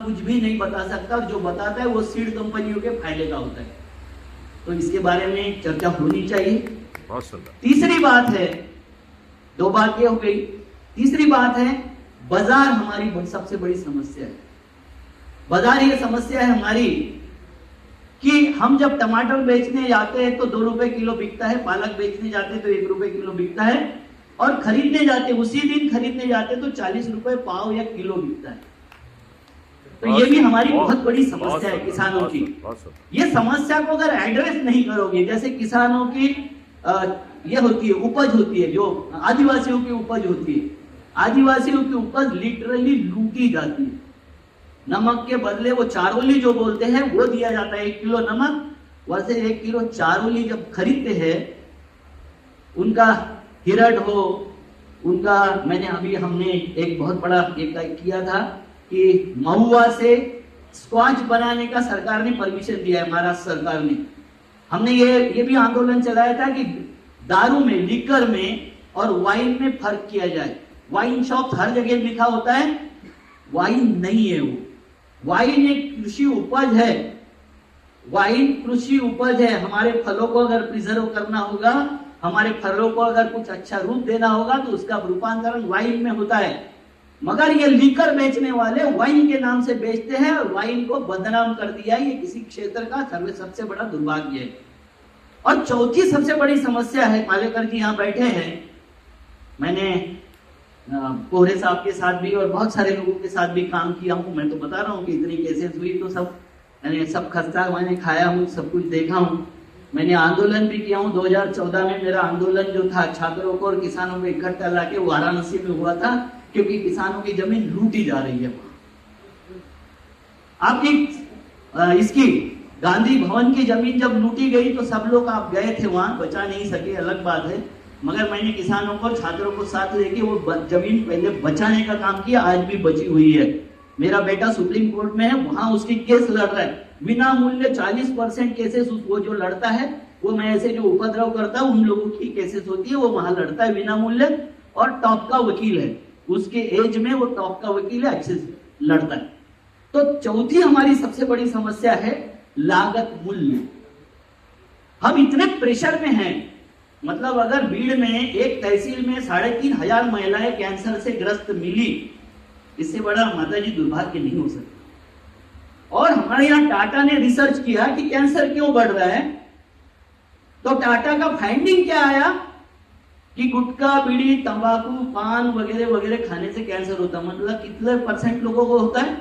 कुछ भी नहीं बता सकता, और जो बताता है वो सीड कंपनियों के फायदे का होता है। तो इसके बारे में चर्चा होनी चाहिए। बहुत सुंदर। तीसरी बात है, दो बातें हो गई, तीसरी बात है बाजार हमारी सबसे बड़ी समस्या है। बाजार ये समस्या है हमारी कि हम जब टमाटर बेचने जाते हैं तो 2 रुपए किलो बिकता है, पालक बेचने जाते हैं तो 1 रुपए किलो बिकता है, और खरीदने जाते उसी दिन खरीदने जाते तो 40 रुपए पाव या किलो बिकता है। तो ये भी हमारी बहुत बड़ी समस्या है किसानों की। ये समस्या को अगर एड्रेस नहीं करोगे, जैसे किसानों की ये होती है, उपज होती है, जो आदिवासियों की उपज होती है, आदिवासियों की उपज लिटरली लूटी जाती है। नमक के बदले वो चारोली जो बोलते हैं वो दिया जाता है, 1 किलो नमक, वैसे 1 किलो चारोली जब खरीदते हैं, उनका हिरड हो, उनका हमने एक बहुत बड़ा एक किया था कि महुआ से स्क्वाच बनाने का सरकार ने परमिशन दिया है, महाराष्ट्र सरकार ने। हमने ये भी आंदोलन चलाया था कि दारू में, लिकर में और वाइन में फर्क किया जाए। वाइन शॉप हर जगह लिखा होता है, वाइन नहीं है वो। वाइन एक कृषि उपज है, वाइन कृषि उपज है। हमारे फलों को अगर प्रिजर्व करना होगा, हमारे फलों को अगर कुछ अच्छा रूप देना होगा तो उसका रूपांतरण वाइन में होता है। मगर ये लीकर बेचने वाले वाइन के नाम से बेचते हैं और वाइन को बदनाम कर दिया। ये किसी क्षेत्र का सबसे बड़ा दुर्भाग्य है। और चौथी सबसे बड़ी समस्या है, पालेकर जी यहाँ बैठे हैं, मैंने कोहरे साहब के साथ भी और बहुत सारे लोगों के साथ भी काम किया हूँ। मैं तो बता रहा हूँ कि इतनी केसेस हुई तो मैंने सब खस्ता मैंने खाया हूँ, सब कुछ देखा हूँ। मैंने आंदोलन भी किया हूँ। 2014 में मेरा आंदोलन जो था छात्रों को और किसानों को इकट्ठा लाके वाराणसी में हुआ था, क्योंकि किसानों की जमीन लूटी जा रही है। आपकी इसकी गांधी भवन की जमीन जब लूटी गई तो सब लोग आप गए थे वहां, बचा नहीं सके, अलग बात है। मगर मैंने किसानों को, छात्रों को साथ लेके वो जमीन पहले बचाने का काम किया, आज भी बची हुई है। मेरा बेटा सुप्रीम कोर्ट में है, वहां उसकी केस लड़ रहा है बिना मूल्य। 40% केसेस वो जो लड़ता है, वो मैं ऐसे जो उपद्रव करता हूं उन लोगों की केसेस होती है, वो वहां लड़ता है बिना मूल्य, और टॉप का वकील है, उसके एज में वो टॉप का वकील है, अच्छे से लड़ता है। तो चौथी हमारी सबसे बड़ी समस्या है लागत मूल्य। हम इतने प्रेशर में हैं, मतलब अगर भीड़ में एक तहसील में 3500 महिलाएं कैंसर से ग्रस्त मिली, इससे बड़ा माताजी दुर्भाग्य नहीं हो सकता। और हमारे यहाँ टाटा ने रिसर्च किया कि कैंसर क्यों बढ़ रहा है, तो टाटा का फाइंडिंग क्या आया कि गुटखा, बीड़ी, तंबाकू, पान वगैरह वगैरह खाने से कैंसर होता है। मतलब कितने % लोगों को होता है?